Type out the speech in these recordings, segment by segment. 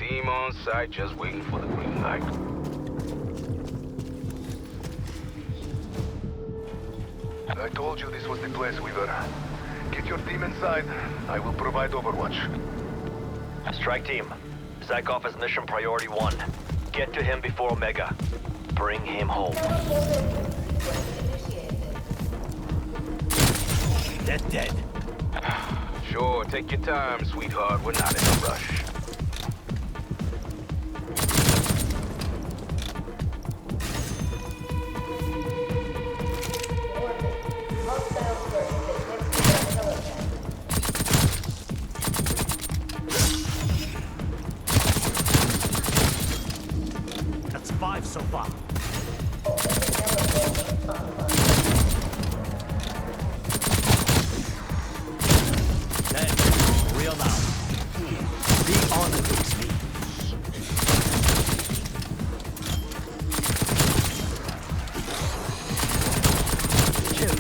Team on site, just waiting for the green light. I told you this was the place, Weaver. Get your team inside. I will provide overwatch. Strike team. Zykov is mission priority 1. Get to him before Omega. Bring him home. They're dead. Sure, take your time, sweetheart. We're not in a rush. That's 5 so far. Then, real now. Be honored with me. Chill.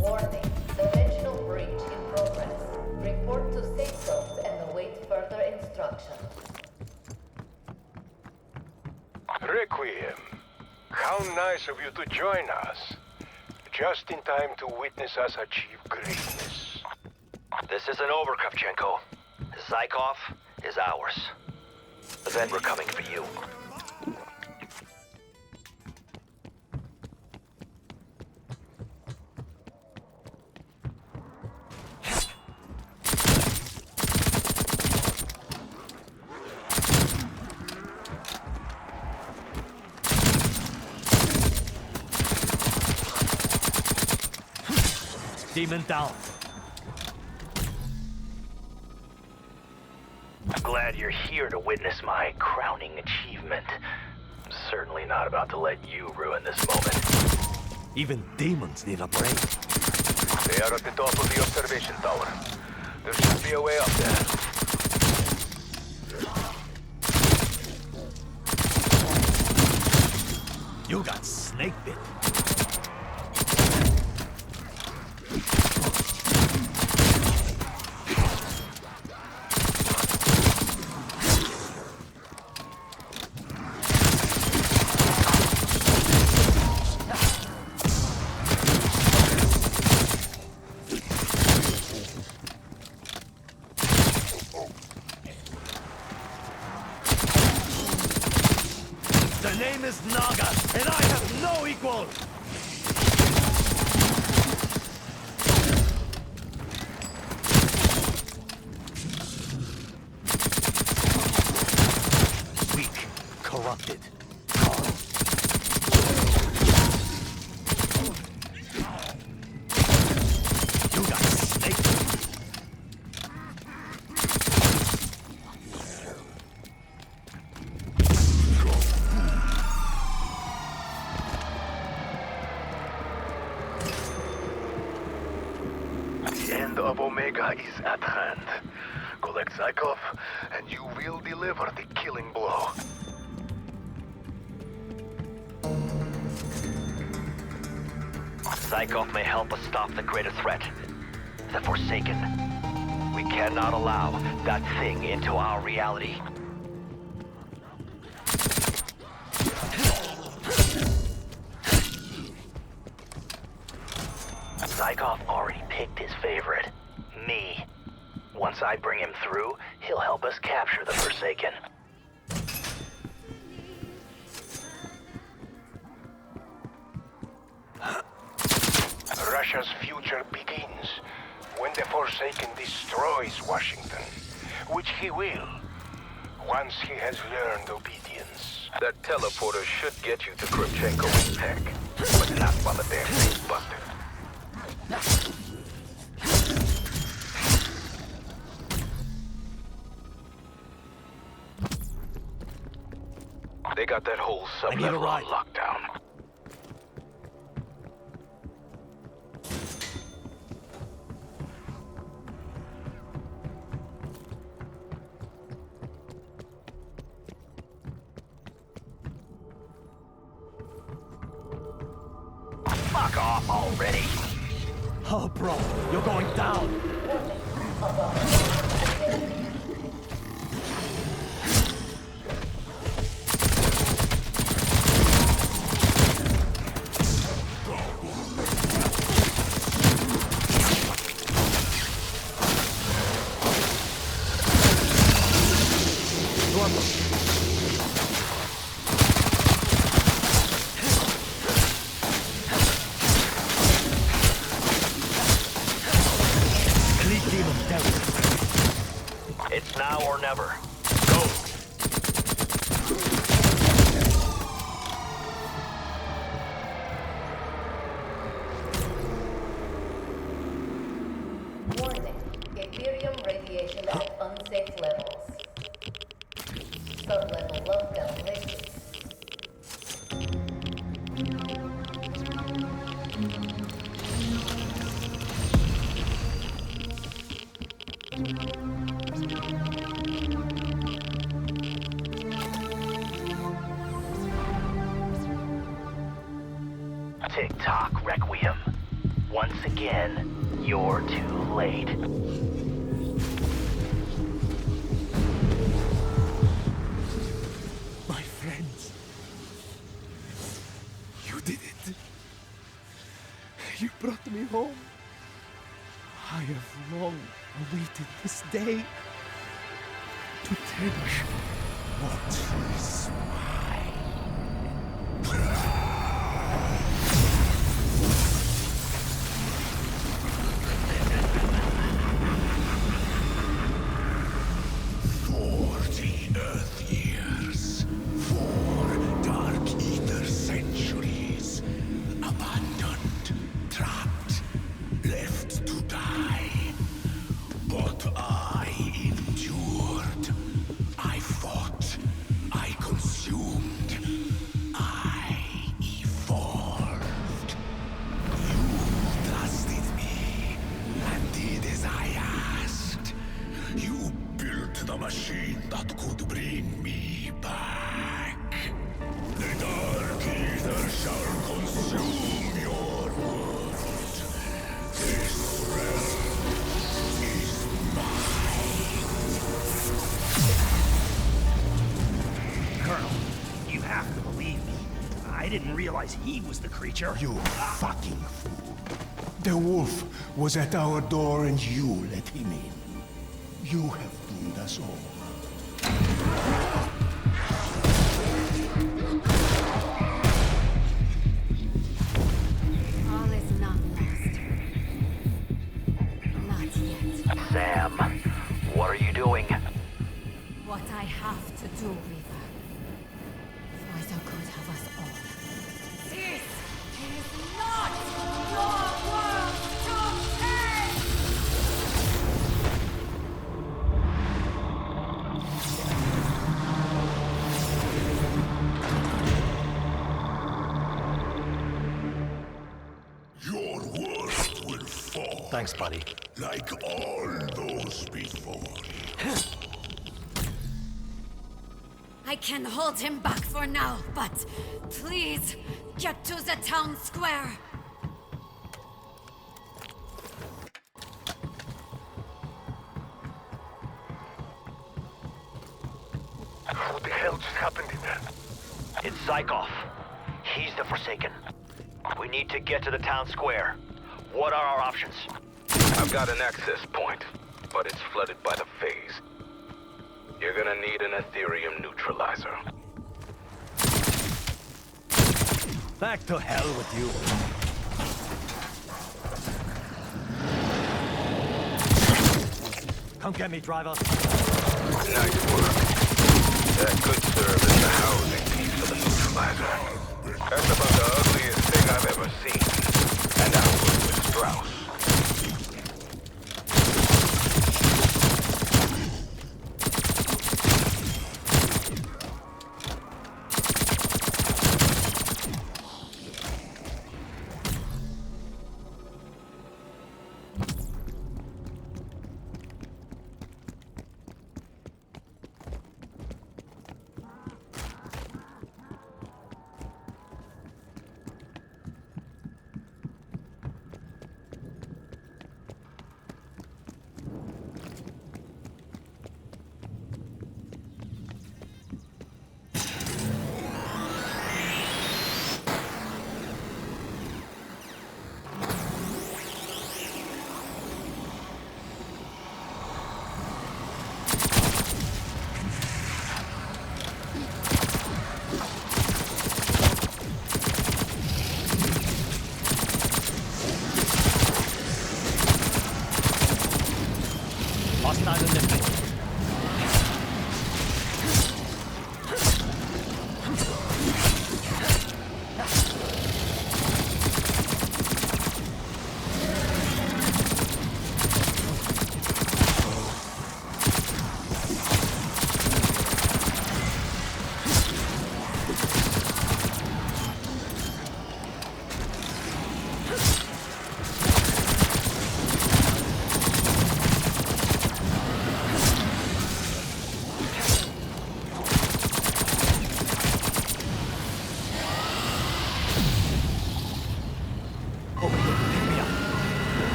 Warning. Dimensional breach in progress. Report to safe zones and await further instructions. Requiem, how nice of you to join us. Just in time to witness us achieve greatness. This isn't over, Kravchenko. Zykov is ours. Then we're coming for you. Demon down. I'm glad you're here to witness my crowning achievement. I'm certainly not about to let you ruin this moment. Even demons need a break. They are at the top of the observation tower. There should be a way up there. You got snake bit. The name is Naga, and I have no equal! Weak, corrupted. You got snake. The end of Omega is at hand. Collect Zykov, and you will deliver the killing blow. Zykov may help us stop the greater threat, the Forsaken. We cannot allow that thing into our reality. Zykov already picked his favorite, me. Once I bring him through, he'll help us capture the Forsaken. Russia's future begins when the Forsaken destroys Washington, which he will, once he has learned obedience. That teleporter should get you to Kravchenko's tech, but not while the damn thing's busted. They got that whole need a sublevel ride. on lockdown. Fuck off already. Oh, bro, you're going down. It's now or never. Warning. Imperium radiation at unsafe levels. Sub-level lockdown rated. Tick-tock, Requiem. Once again, you're too late. My friends. You did it. You brought me home. I have long awaited this day. To take what is mine. Machine that could bring me back. The dark ether shall consume your world. This realm is mine. Colonel, you have to believe me. I didn't realize he was the creature. You fucking fool. The wolf was at our door and you let him in. You have doomed us all. All is not lost. Not yet. Sam, what are you doing? What I have to do, Reaver. For the good of us all. This is not your world to take! Your world will fall. Thanks, buddy. Like all those before. I can hold him back for now, but please get to the town square. What the hell just happened in there? It's Zykov. He's the Forsaken. We need to get to the town square. What are our options? I've got an access point, but it's flooded by the phase. You're gonna need an Ethereum neutralizer. Back to hell with you. Come get me, driver. Nice work. That could serve as the housing piece for the neutralizer. That's about the ugliest thing I've ever seen. And I was with Strauss.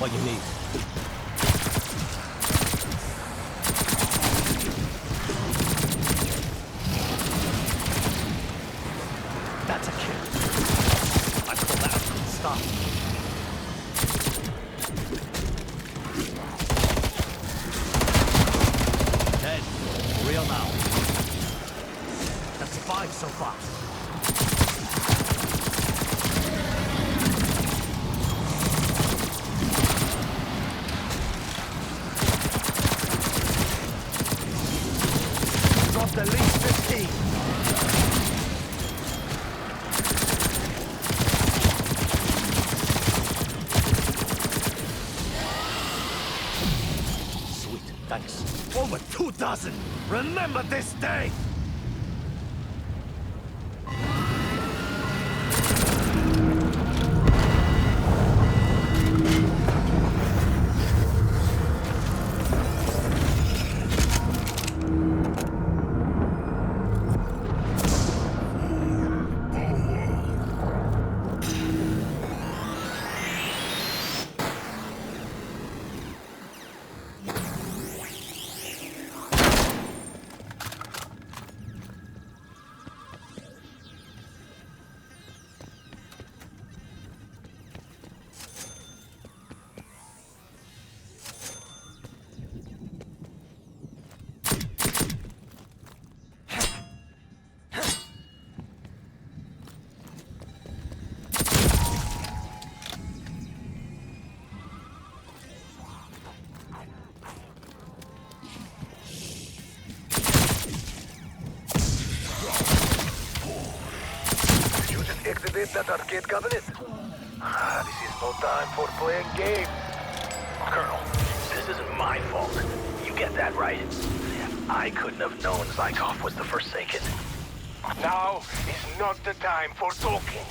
what you need. That's a kill. I call that a good start. Dead. For real now. That's 5 so far. Dropped at least 15. Sweet, thanks. Over 2,000! Remember this day! Exited that arcade cabinet. This is no time for playing games. Colonel, this isn't my fault. You get that right. I couldn't have known Zykov was the Forsaken. Now is not the time for talking,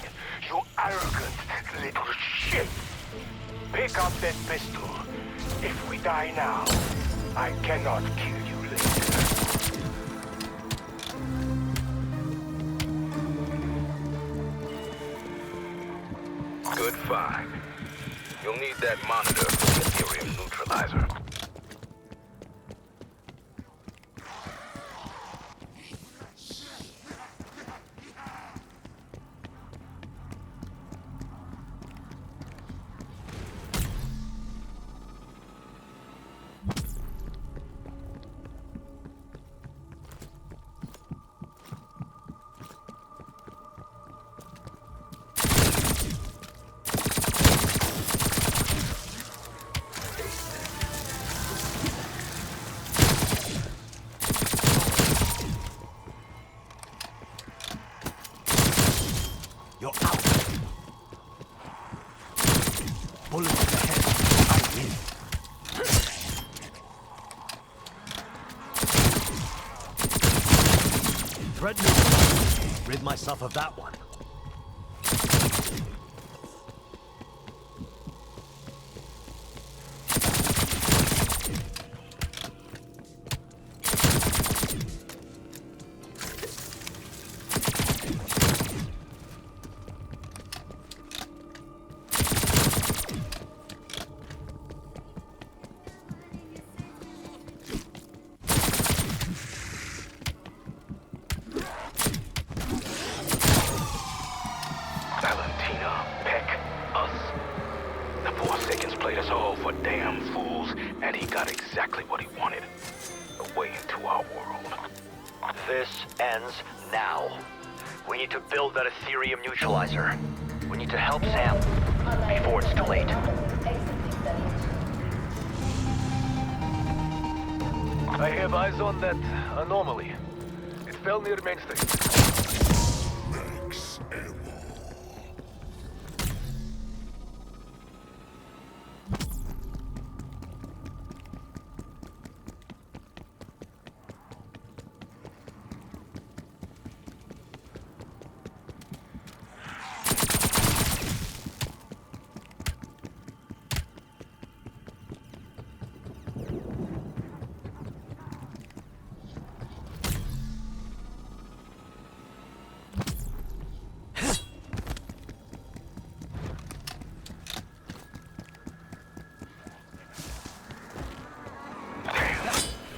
you arrogant little shit. Pick up that pistol. If we die now, I cannot kill you later. Good find. You'll need that monitor for the Ethereum neutralizer. You're out. Bullet to the head. I win. Threat neutralized. Rid myself of that one. Played us all for damn fools, and he got exactly what he wanted. A way into our world. This ends now. We need to build that Ethereum neutralizer. We need to help Sam before it's too late. I have eyes on that anomaly. It fell near Main Street. Max ammo.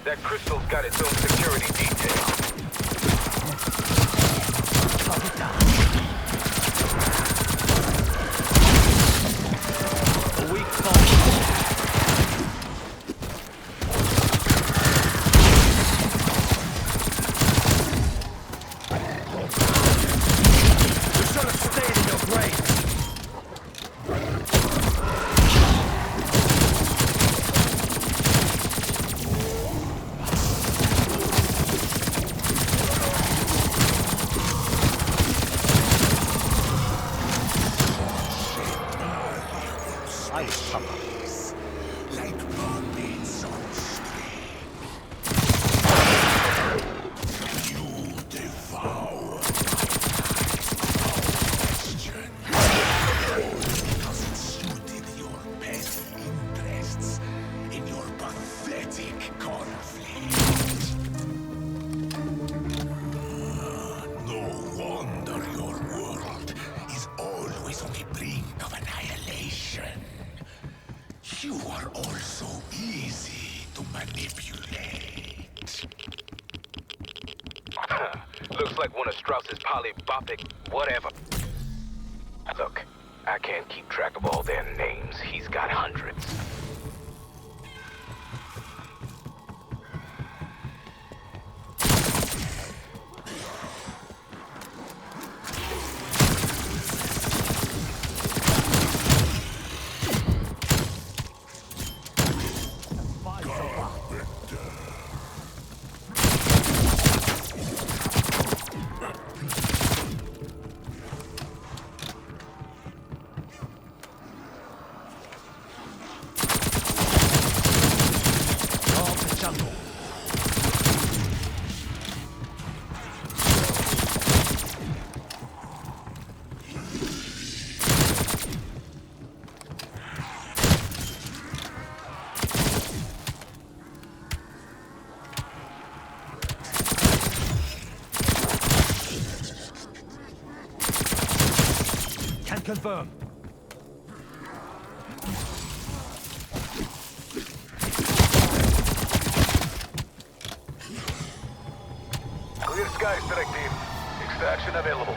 That crystal's got its own security detail. Cut it down. A weak fault. You should have stayed in your grave. Like mermaids on string. You devour question. Because it suited your pet interests in your pathetic conflict. No wonder your world is always on the brink of annihilation. You are all so easy to manipulate. Looks like one of Strauss's polybopic whatever. Look, I can't keep track of all their names. He's got hundreds. Can confirm. Clear skies, direct team. Extraction available.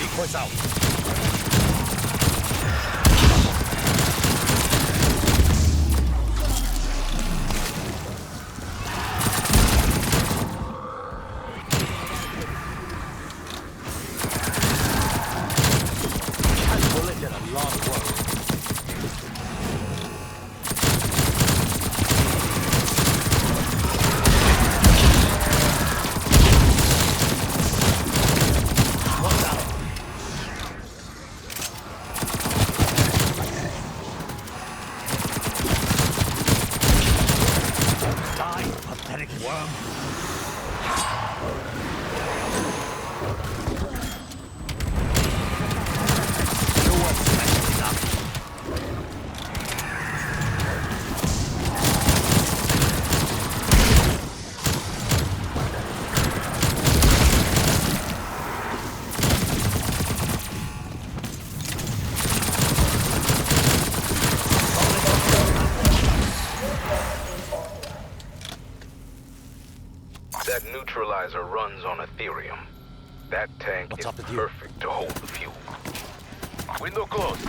Decoys out. That bullet did a lot of work. Die, pathetic worm. You weren't special enough. That neutralizer runs on Ethereum. That tank What's is up with you? perfect to hold the fuel. Window closed.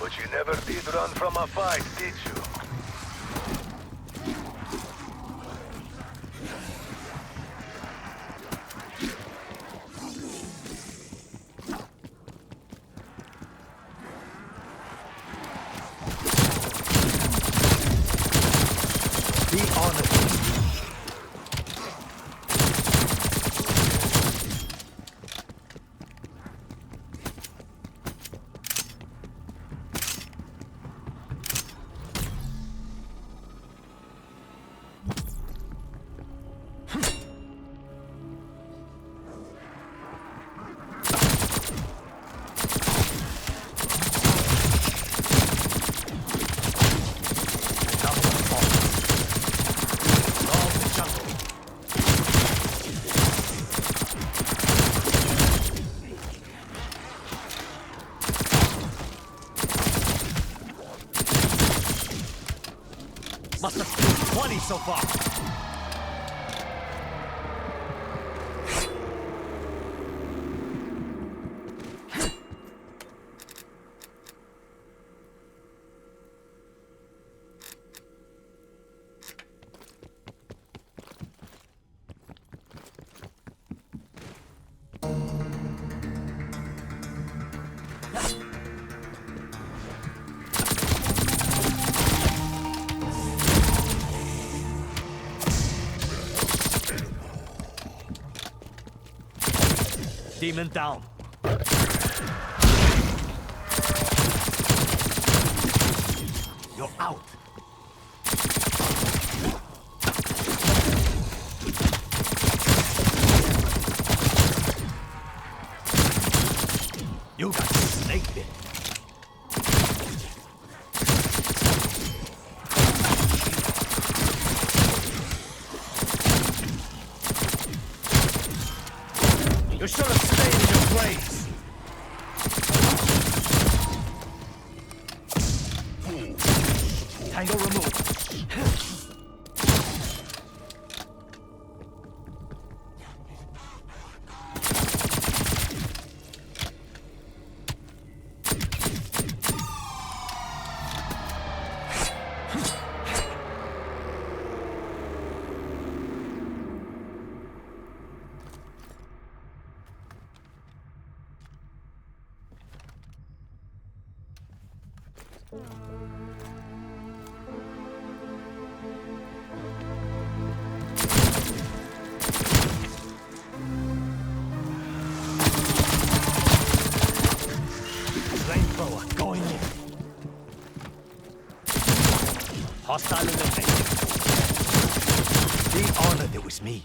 But you never did run from a fight, did you? Be honest. 20 so far. Demon down. You're out. You got snake bit. You should have stayed in your place. Tango removed. Flamethrower going in. Hostile eliminated. Be honored it was me.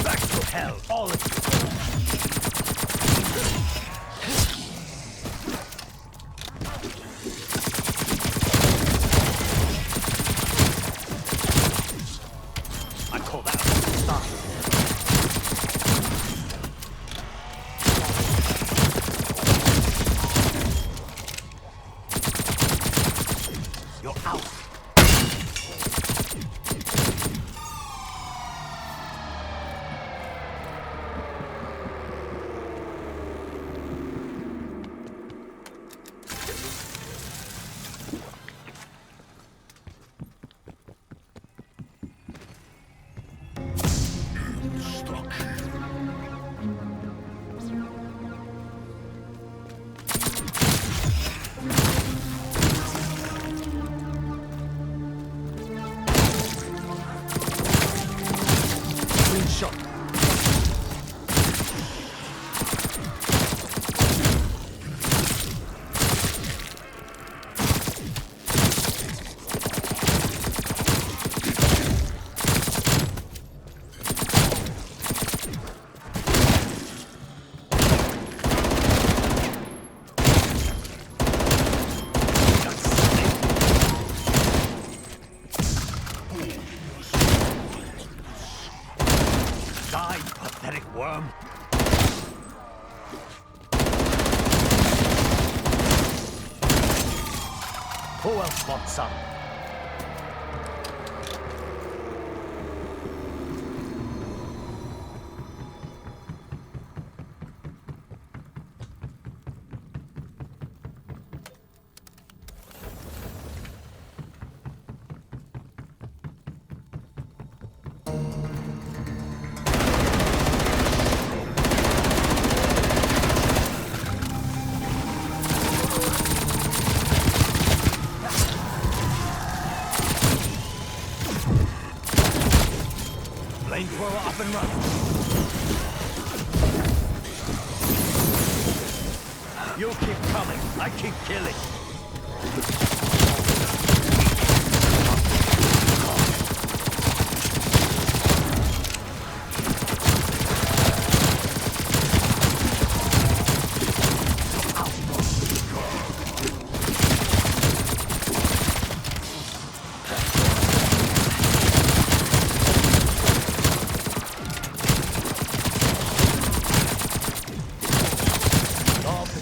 Back to hell, all of you. I call that stop. You're out. Clean shot. Die, you pathetic worm! Who else wants some? Flamethrower up and running. You keep coming, I keep killing.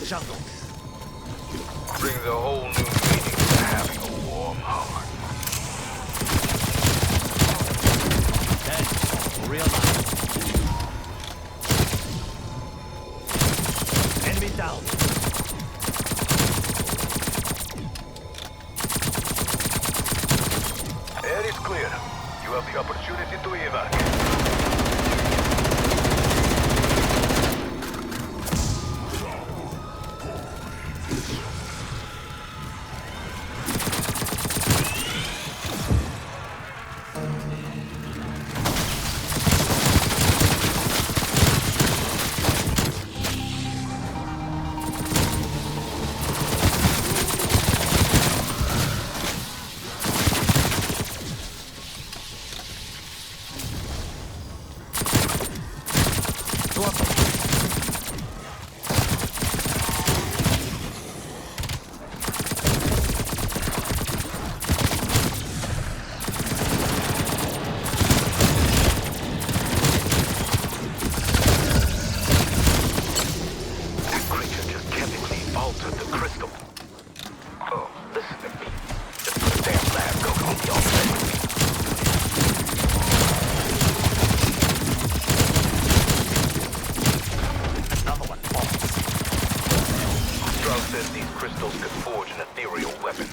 jungle. Brings a whole new meaning to having a warm heart. Then, real life. Enemy down. Air is clear. You have the opportunity to evac. Says these crystals could forge an ethereal weapon.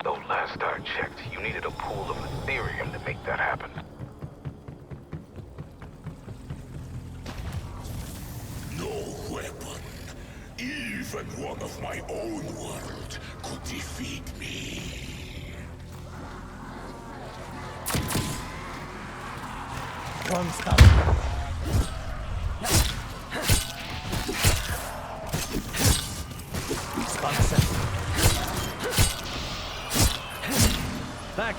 Though last I checked, you needed a pool of Ethereum to make that happen. No weapon, even one of my own world, could defeat me. Wrong stuff. Back.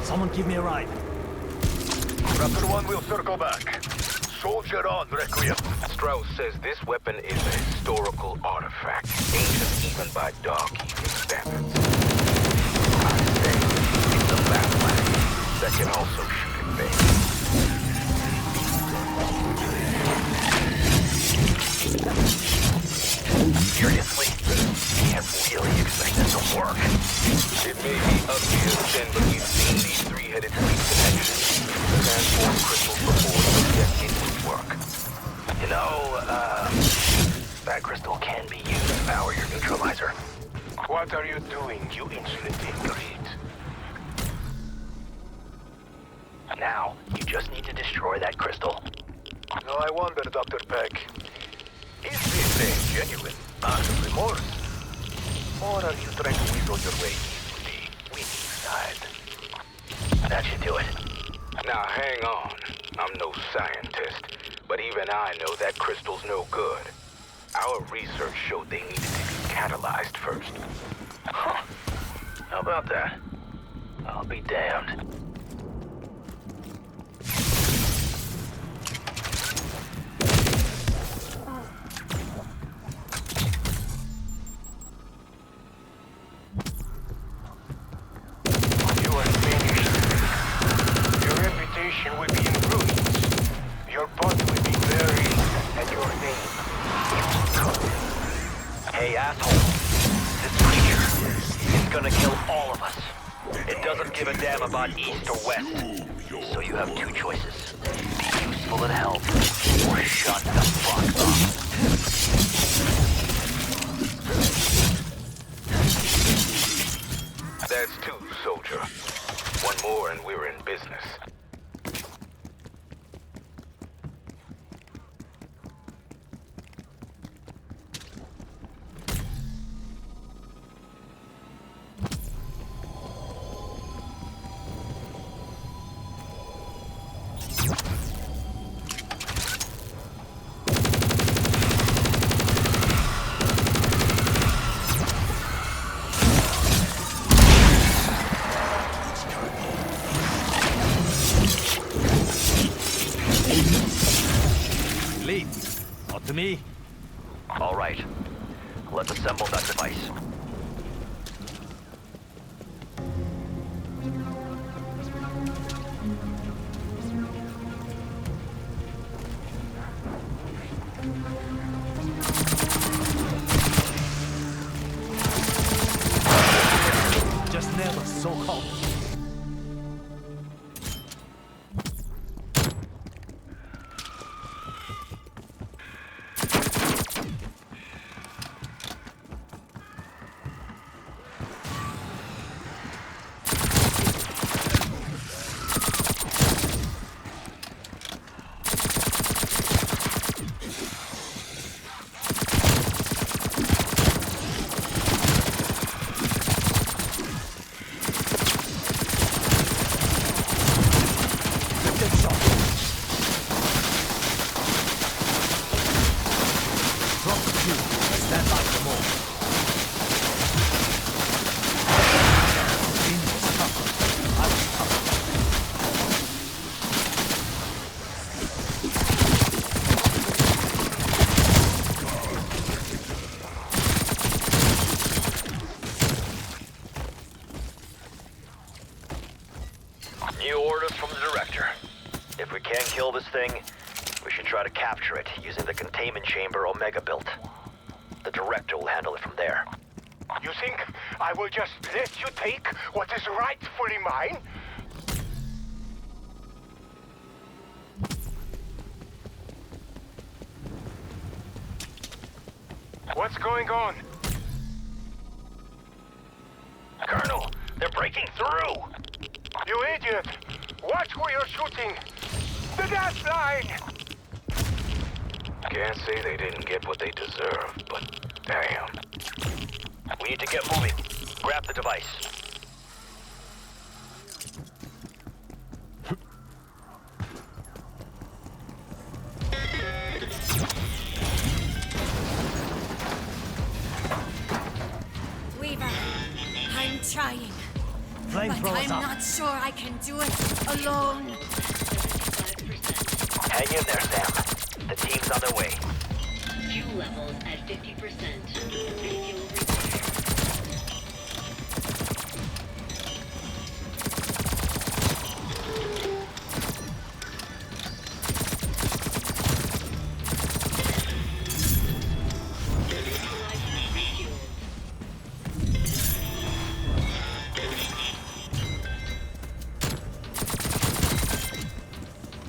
Someone give me a ride. Raptor 1 will circle back. Soldier on, Requiem. Strauss says this weapon is a historical artifact, ancient even by dog-keeping standards. I say it's a battle that can also shoot in vain. Seriously? Can't really expect this to work. It may be ugly as sin, but we've seen these three-headed fleets in action. Transform crystals before, but yet it would work. You know, that crystal can be used to power your neutralizer. What are you doing, you insolent ingrate? Now, you just need to destroy that crystal. No, I wonder, Dr. Peck. Is this a genuine act of remorse? Or are you trying to weasel your way into the winning side? That should do it. Now hang on. I'm no scientist, but even I know that crystal's no good. Our research showed they needed to be catalyzed first. Huh. How about that? I'll be damned. You are finished. Your reputation will be in ruins. Your body will be buried, and your name will Hey, asshole. This creature is gonna kill all of us. It doesn't give a damn about east or west. So you have two choices. Be useful and help, or shut the fuck up. That's two, soldier. One more and we're in business. Lead. Not to me. All right. Let's assemble that device. so-called... New orders from the director. If we can't kill this thing, we should try to capture it using the containment chamber Omega built. The director will handle it from there. You think I will just let you take what is rightfully mine? What's going on? Colonel, they're breaking through! You idiot! Watch where you're shooting! The gas line! Can't say they didn't get what they deserved, but damn. We need to get moving. Grab the device. Weaver, I'm trying. But Flamethrowers I'm up. not sure I can do it alone. Hang in there, Sam. The team's on their way. Fuel levels at 50%. Refuel required.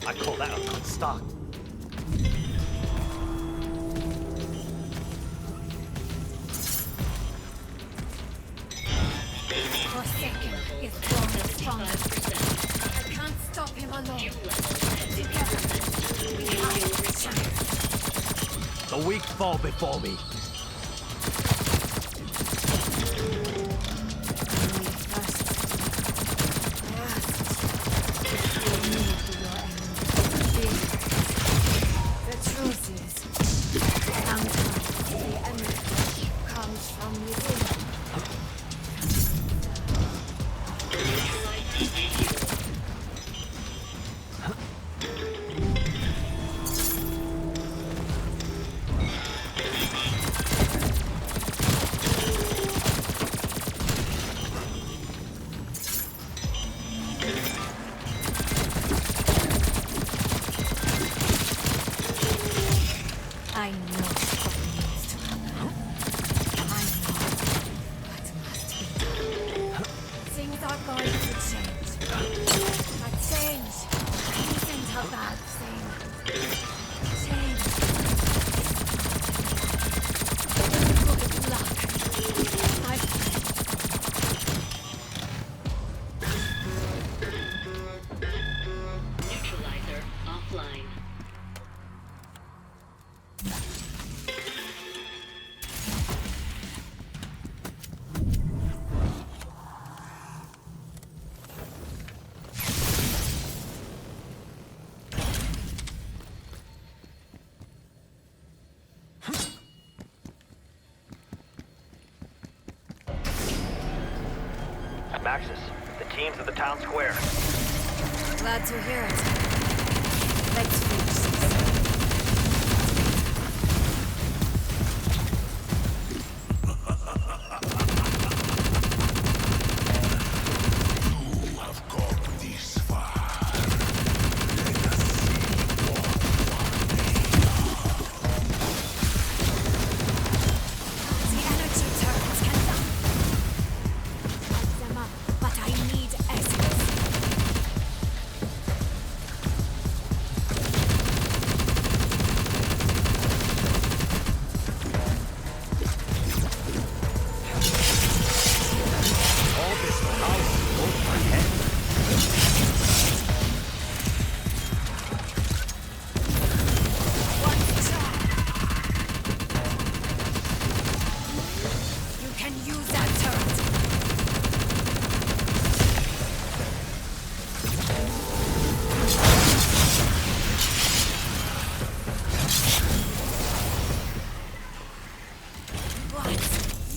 I call that a good start. Forsaken is growing stronger. I can't stop him alone. Together, we have a chance. The weak fall before me. The truth is, sometimes the enemy comes from within. I know what needs to happen. I know what must be done. Things are going to change. But change isn't a bad thing. Change. Good luck, my friend. Neutralizer offline. Maxis, the team's at the town square. Glad to hear it. Let's finish this. You have come this far. Let us see The energy turrets can light them up, but I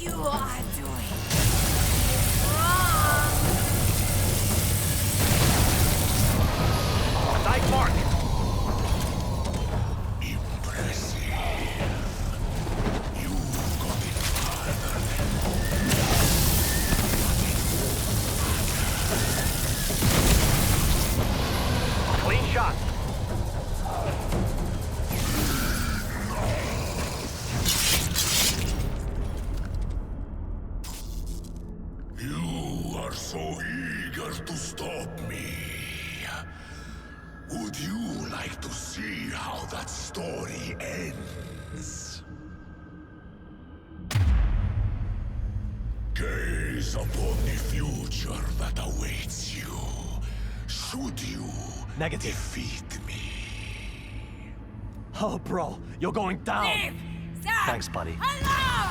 you are doing wrong. Side mark! Clean shot. You are so eager to stop me. Would you like to see how that story ends? Gaze upon the future that awaits you. Should you Negative. defeat me? Oh, bro, you're going down. Leave them Thanks, buddy. alone!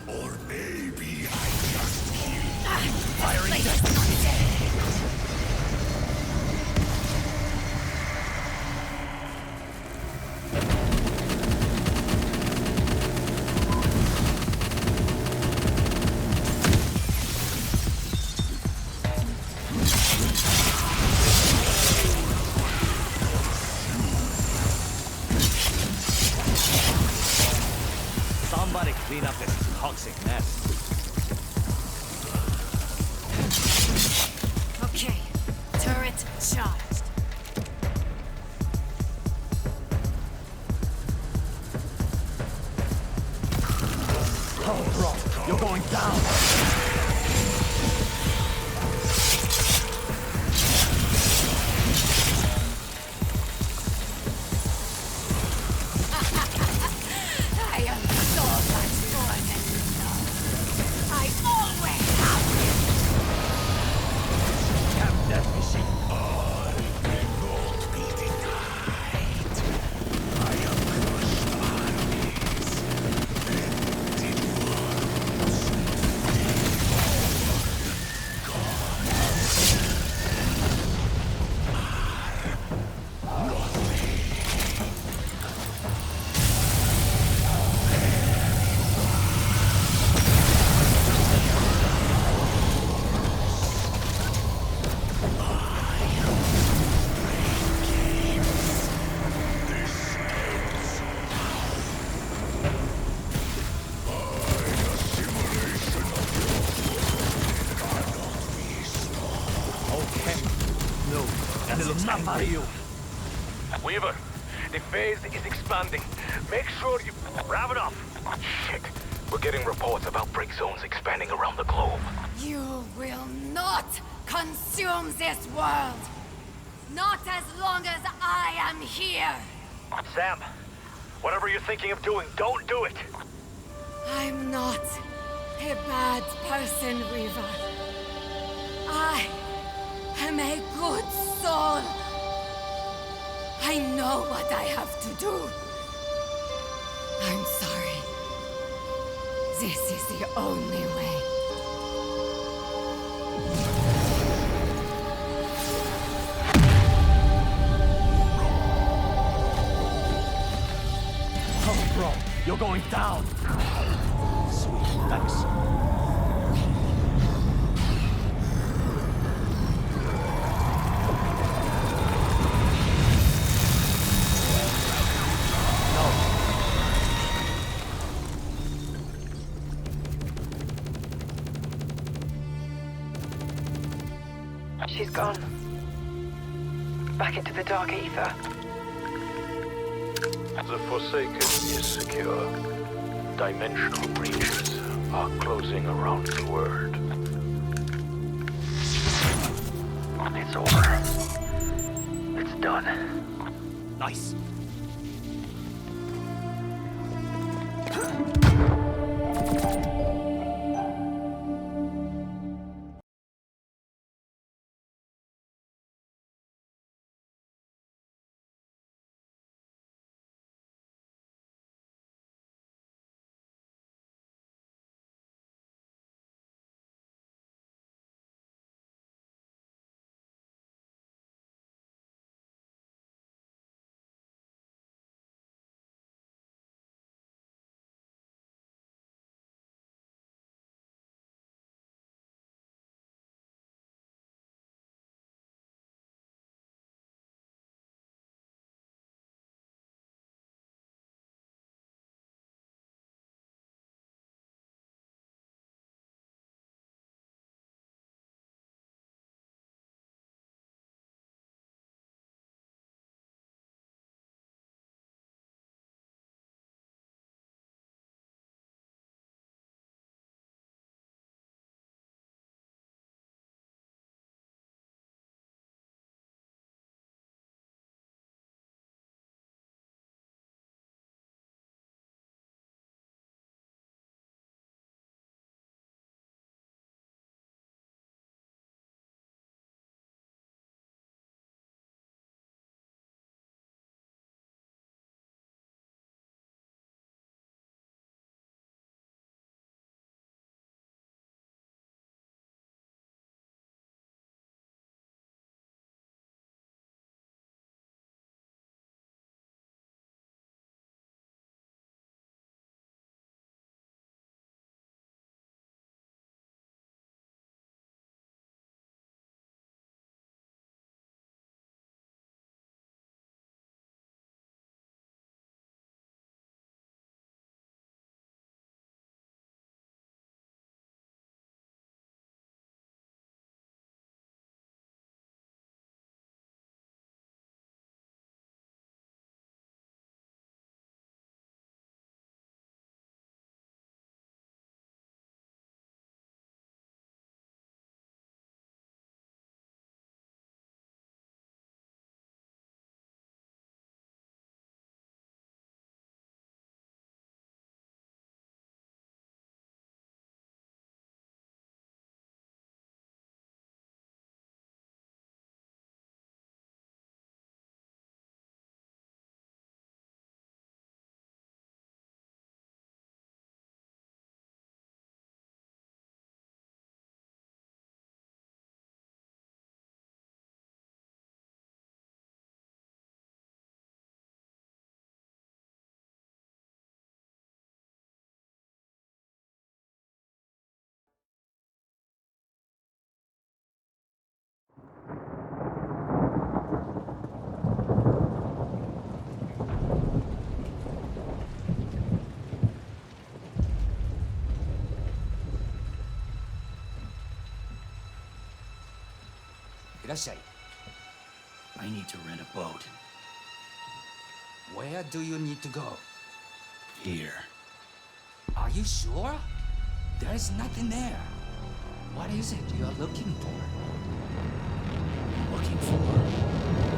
Or maybe I just killed Firing. Somebody clean up this toxic mess. Okay, turret charged. Oh, bro, you're going down. I am so much more than you know. I always have been. Cap that machine. cannot be denied. I have crushed armies, emptied worlds, Okay. No, that's not for you. Weaver, the phase is expanding. Make sure you... Wrap it up. Shit. We're getting reports of outbreak zones expanding around the globe. You will not consume this world. Not as long as I am here. Sam, whatever you're thinking of doing, don't do it. I'm not a bad person, Reaver. I am a good soul. I know what I have to do. I'm sorry. This is the only way. Oh, bro, you're going down. Sweet, thanks. She's gone. Back into the dark ether. The Forsaken is secure. Dimensional breaches are closing around the world. It's over. It's done. Nice. 이라샤이. I need to rent a boat. Where do you need to go? Here. Are you sure? There's nothing there. What is it you're looking for? Looking for